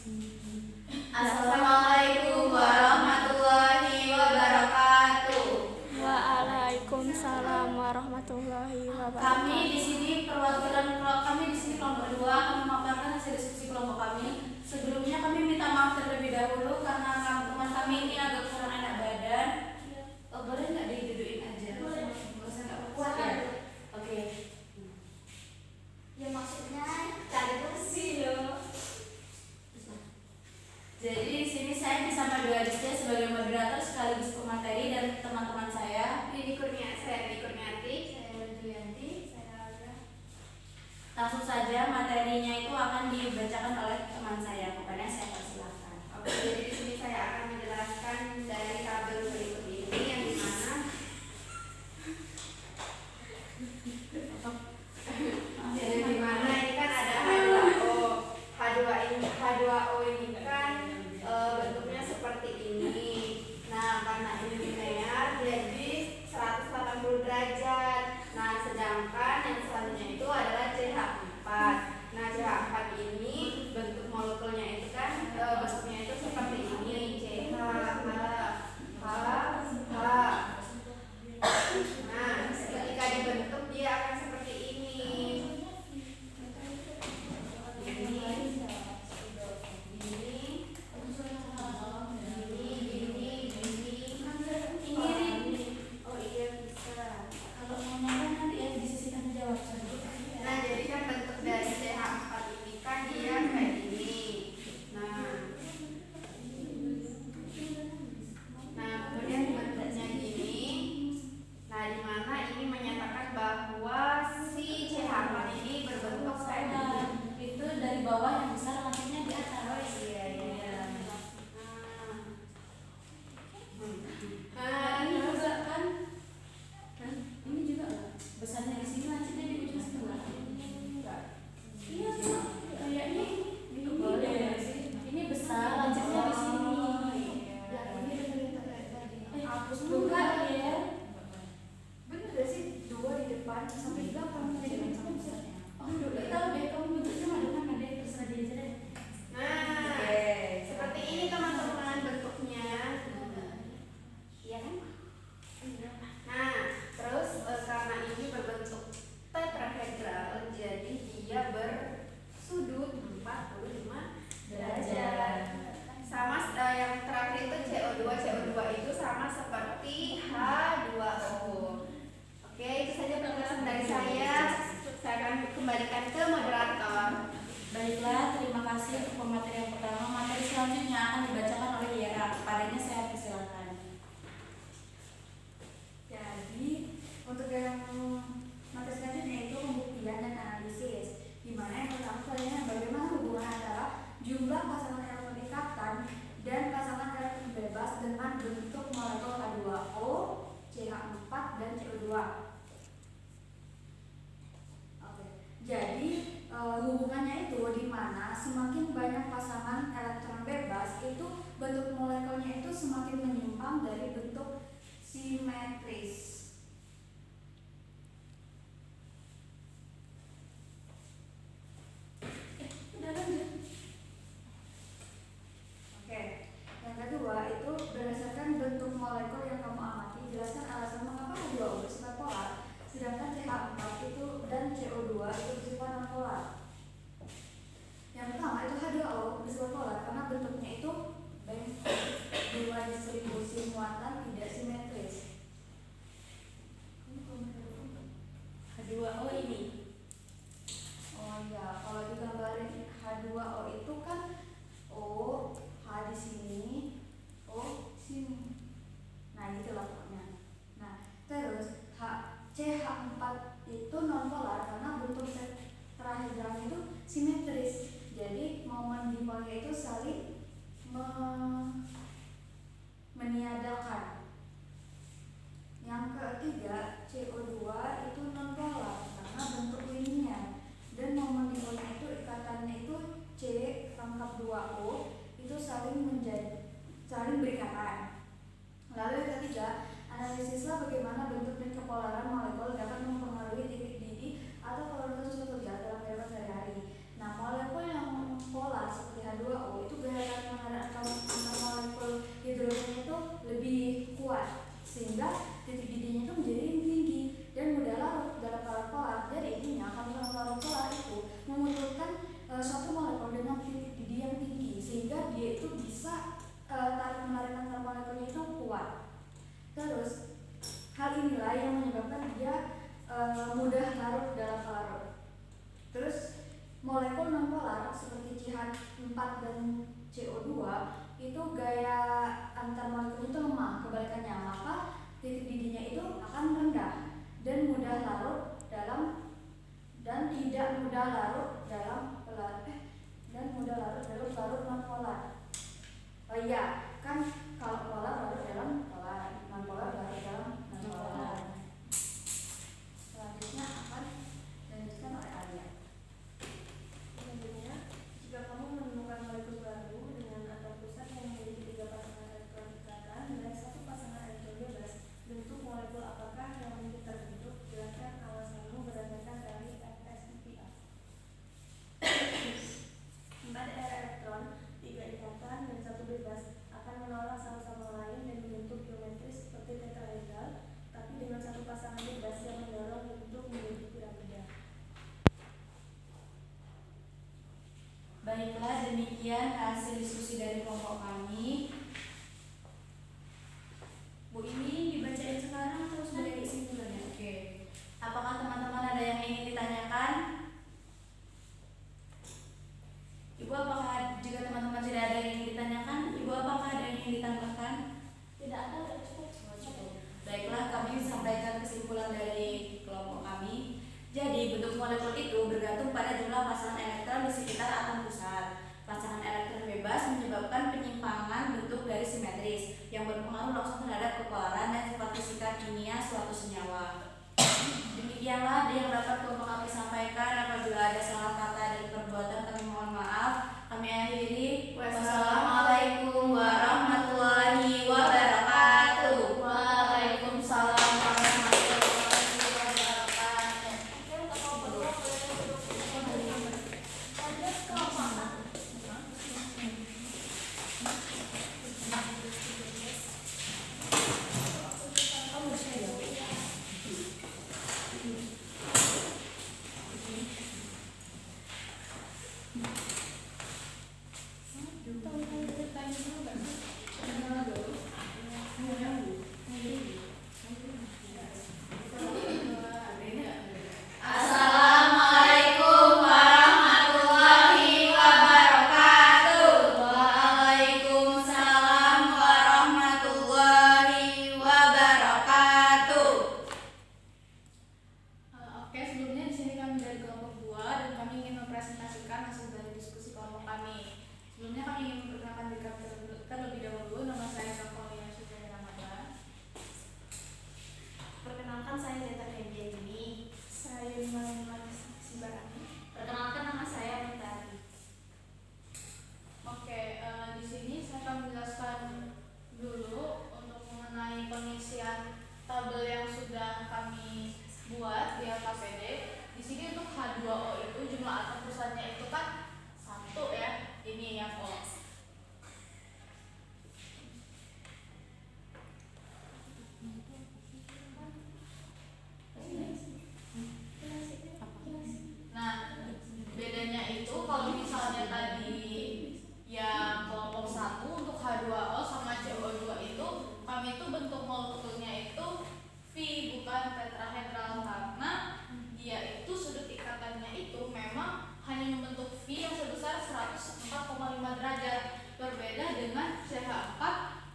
Assalamualaikum warahmatullahi wabarakatuh. Waalaikumsalam warahmatullahi wabarakatuh. Kami di sini kelompok 2 akan memaparkan hasil diskusi kelompok kami. Sebelumnya kami minta maaf terlebih dahulu karena teman kami ini agak kurang enak badan. Boleh nggak didudukin aja? Boleh. Nggak kuat ya? Oke. Ya maksudnya cari kursi loh. Jadi di sini saya bersama dua Aditya sebagai moderator sekaligus pemateri dan teman-teman saya. Ini saya Kurniati, saya Julianti, saya Alda. Langsung saja materinya itu akan dibacakan oleh teman saya. Kepada saya persilahkan. Oke, jadi di sini saya akan menjelaskan dari tabel berikut ini yang dimana ini kan ada H2O. H2O ini kan bentuknya seperti ini. Nah, karena ini linear jadi 180 derajat. Nah, sedangkan yang selanjutnya itu adalah CH4. Nah, CH4 ini bentuk molekulnya itu kan bentuknya itu seperti ini, CH, H, H. Nah, ketika dibentuk dia akan seperti ini. Nah, jadi kan bentuk dari CH4 ini kan dia kayak gini. Nah, kemudian bentuknya gini. Nah, di mana ini menyatakan bahwa si CH4 ini berbentuk kayak gini. Itu dari bawah yang besar langsungnya di atas. Oh iya. Ini juga kan? Ini juga nggak? Besarnya di sini lancipnya di ujung sebelah. Iya, kayaknya ini deh. Ini besar lancipnya di sini. Hapus buka ya. Bener gak sih? 2 di depan sampai 8 besarnya. Oh, udah tahu deh kamu bentuknya mana deh, terserah dia aja deh. Nah, seperti ini teman-teman bentuknya. Iya kan? Nah, terus karena ini berbentuk tetrahedral, jadi dia bersudut 45 derajat. Sama yang terakhir itu CO2. CO2 itu sama seperti H2O. Oke, itu saja penjelasan dari saya. Saya akan kembalikan ke moderator. Baiklah, terima kasih untuk pemateri yang pertama. Materi selanjutnya akan dibacakan oleh Yera. Kepadanya saya persilakan. Jadi untuk yang materi selanjutnya itu pembuktian dan analisis, di mana yang pertama soalnya bagaimana hubungan antara jumlah pasangan elemen ikatan dan pasangan elemen bebas dengan bentuk molekul H2O, CH4 dan CO2. Oke. Jadi hubungannya itu di mana semakin banyak pasangan elektron bebas itu bentuk molekulnya itu semakin menyimpang dari bentuk simetris. Udah lanjut. Oke. Yang kedua itu berdasarkan bentuk molekul yang kamu amati, jelaskan alasan mengapa H2O bersifat polar, sedangkan CH4 itu dan CO2 itu bersifat nonpolar. Yang pertama itu H2O bersifat polar karena bentuknya itu dua distribusi muatan tidak simetris. H2O ini. Oh iya, kalau digambarin H2O itu kan O, H di sini, O sini. Nah, itulah pokoknya. Nah, terus CH4 itu nonpolar karena bentuk tetrahedralnya itu simetris. Jadi momen dipolnya itu saling meniadakan. Yang ketiga, CO2 itu nonpolar karena bentuk linear dan momen dipolnya itu ikatannya itu C pangkat 2O itu saling berikatan. Lalu yang ketiga, analisislah bagaimana bentuk dan kepolaran molekul dapat mempengaruhi titik didih atau polaritas suatu zat dalam kehidupan sehari-hari. Nah, molekul yang polar seperti H2O itu dan CO2 itu gaya antar molekul itu lemah, kebalikannya, maka titik didihnya itu akan rendah dan mudah larut dalam dan tidak mudah larut dalam larut non polar. Oh iya, kan kalau polar larut dalam polar, non polar larut dalam non polar. Selanjutnya akan dilanjutkan oleh Alia. Selanjutnya, jika kamu menemukan molekul baru dengan atom pusat yang memiliki 3 pasangan elektron ikatan dan 1 pasangan elektron bebas, bentuk molekul apakah yang mungkin terbentuk? Jelaskan alasanmu berdasarkan teori FSIPA. 4 elektron, 3 ikatan, dan 1 bebas akan menolak satu sama lain dan membentuk geometris seperti tetrahedral, tapi dengan 1 pasangan bebas yang mendorong bentuk menjadi piramida. Baiklah, demikian hasil diskusi dari kelompok kami. Bu, ini dibacain sekarang atau sudah diisi dulu ya? Oke. Apakah teman-teman ada yang ingin ditanyakan? Ibu, apakah jika teman-teman tidak ada yang ingin ditanyakan, Ibu apakah ada yang ingin ditambahkan? Tidak ada, cukup. Baiklah, kami sampaikan kesimpulan dari kelompok kami. Jadi, bentuk molekul itu bergantung pada jumlah pasangan elektron di sekitar atom pusat. Pasangan elektron bebas menyebabkan penyimpangan bentuk dari simetris yang berpengaruh langsung terhadap kepolaran dan sifat fisika kimia suatu senyawa. Demikianlah yang dapat kelompok kami sampaikan. Apabila ada salah kata dan perbuatan, kami mohon maaf. Kami akhiri. Wassalamualaikum warahmatullahi wabarakatuh. Waalaikumsalam warahmatullahi wabarakatuh. Assalamualaikum warahmatullahi wabarakatuh. Waalaikumsalam warahmatullahi wabarakatuh. Oke, sebelumnya di sini kami dari kelompok 2 dan kami ingin mempresentasikan hasil dari diskusi kelompok kami. Sebelumnya kami ingin memperkenalkan diri kami terlebih dahulu. Nama saya Kapolia Sujaya Ramadan. Perkenalkan, saya Zeta Febiani. Saya Iman Sibarani. Perkenalkan, nama saya Mentari. Oke, di sini saya akan menjelaskan dulu untuk mengenai pengisian tabel yang sudah kami buat di LKPD. Di sini untuk H2O itu jumlah atom pusatnya itu kan 1 ya. Ini yang O. Nah, bedanya itu kalau misalnya tadi yang kelompok 1 untuk H2O sama CO2 itu kami itu bentuk molekulnya itu V bukan tetrahedral karena dia itu sudut ikatannya itu memang hanya membentuk V yang sebesar 104,5 derajat, berbeda dengan CH4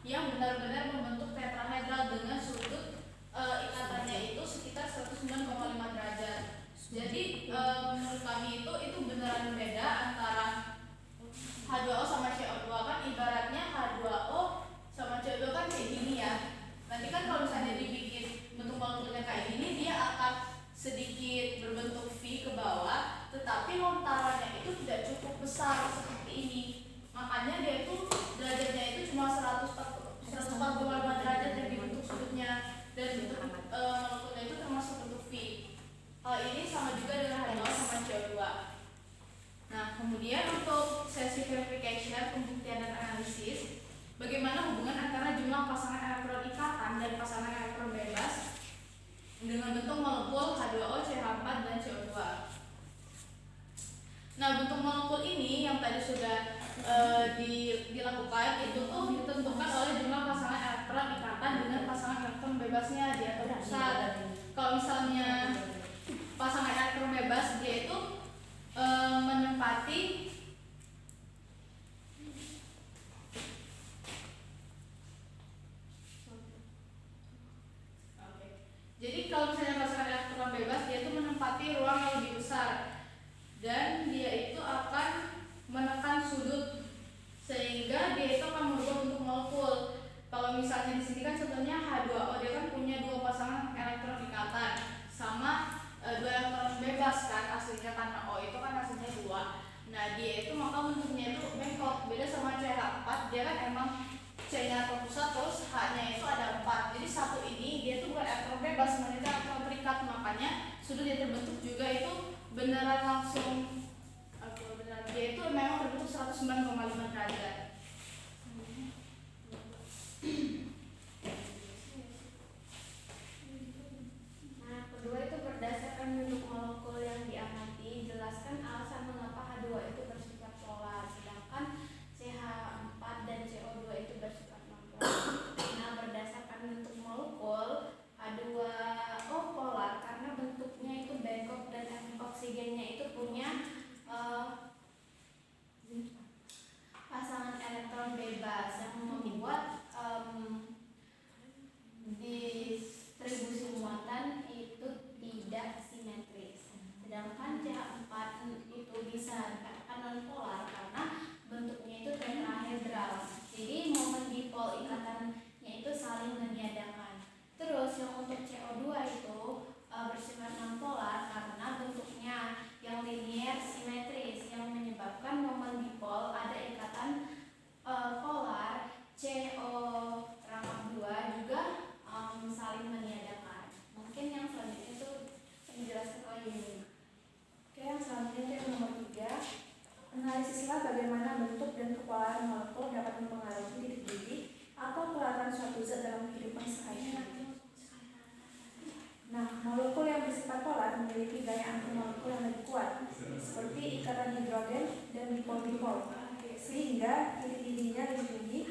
yang benar-benar membentuk tetrahedral dengan sudut ikatannya itu sekitar 109,5 derajat. Jadi menurut kami itu beneran beda antara H2O sama CO2 kan ibaratnya H2O sama CO2 kan kayak gini ya. Nanti kan kalau misalnya dibikin bentuk molekulnya kayak gini dia akan sedikit berbentuk V ke bawah, tetapi lontarannya itu tidak cukup besar seperti ini. Makanya dia itu derajatnya itu cuma 104,5 derajat yang dibentuk sudutnya dan bentuk molekulnya itu termasuk bentuk V. Hal ini sama juga dengan H2O sama CO2. Nah, kemudian untuk sesi verification, pembuktian dan analisis, bagaimana hubungan antara jumlah pasangan elektron ikatan dan pasangan elektron bebas dengan bentuk molekul H2O, CH4 dan CO2. Nah, bentuk molekul ini yang tadi sudah dilakukan itu tuh ditentukan oleh jumlah pasangan elektron ikatan dengan pasangan elektron bebasnya di atom pusat. Kalau misalnya pasangan elektron bebas dia itu menempati C-nya atom pusat, terus H-nya itu ada 4. Jadi satu ini dia tuh bukan elektron bebas, sebenarnya itu elektron terikat, makanya sudut yang terbentuk juga itu beneran langsung beneran dia itu memang terbentuk 109,5 derajat. Nah, kedua itu berdasarkan bentuk molekul yang diamati, jelaskan alasan mengapa H2 itu bersifat polar, sedangkan CH4 dan CO2 itu bersifat nonpolar. Nah, berdasarkan bentuk molekul, H2O polar karena bentuknya itu bengkok dan oksigennya itu punya pasangan elektron bebas yang membuat distribusi muatan itu tidak simetris. Sedangkan CH4 itu bisa dikatakan nonpolar karena bentuknya itu tetrahedral. Jadi momen dipol ikatannya itu saling meniadakan. Terus yang untuk CO2 itu bersifat nonpolar karena bentuknya yang linier simetris yang menyebabkan momen dipol ada ikatan polar CO2 juga saling meniadakan. Mungkin yang selanjutnya itu menjelaskan oleh Yuni. Oke, yang selanjutnya itu yang nomor 3. Analisislah bagaimana bentuk dan kepolaran molekul dapat mempengaruhi titik didih atau kelihatan suatu zat dalam kehidupan sehari-hari. Nah, molekul yang bersifat polar memiliki gaya antimolekul yang lebih kuat, seperti ikatan hidrogen dan dipol-dipol, sehingga titik didihnya lebih tinggi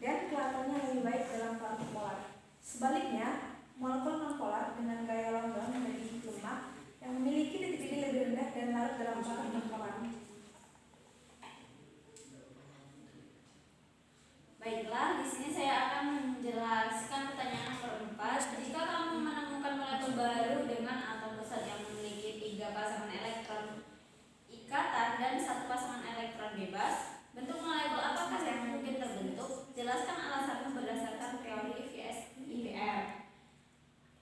dan kelihatannya lebih baik dalam form polar. Sebaliknya, molekul nonpolar dengan gaya longgang menjadi lemah yang memiliki titik didih lebih rendah dan larut dalam form nonpolar. Baiklah, di sini saya akan menjelaskan pertanyaan nomor 4. Jika kamu menemukan molekul baru dengan atom pusat yang memiliki 3 pasangan elektron ikatan dan 1 pasangan elektron bebas, bentuk molekul apakah yang mungkin terbentuk? Jelaskan alasanmu berdasarkan teori VS-IPR.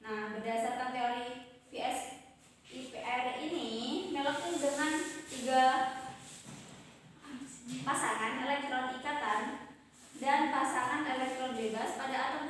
Nah, berdasarkan teori VS-IPR ini, molekul dengan 3 pasangan elektron ikatan dan pasangan elektron bebas pada atom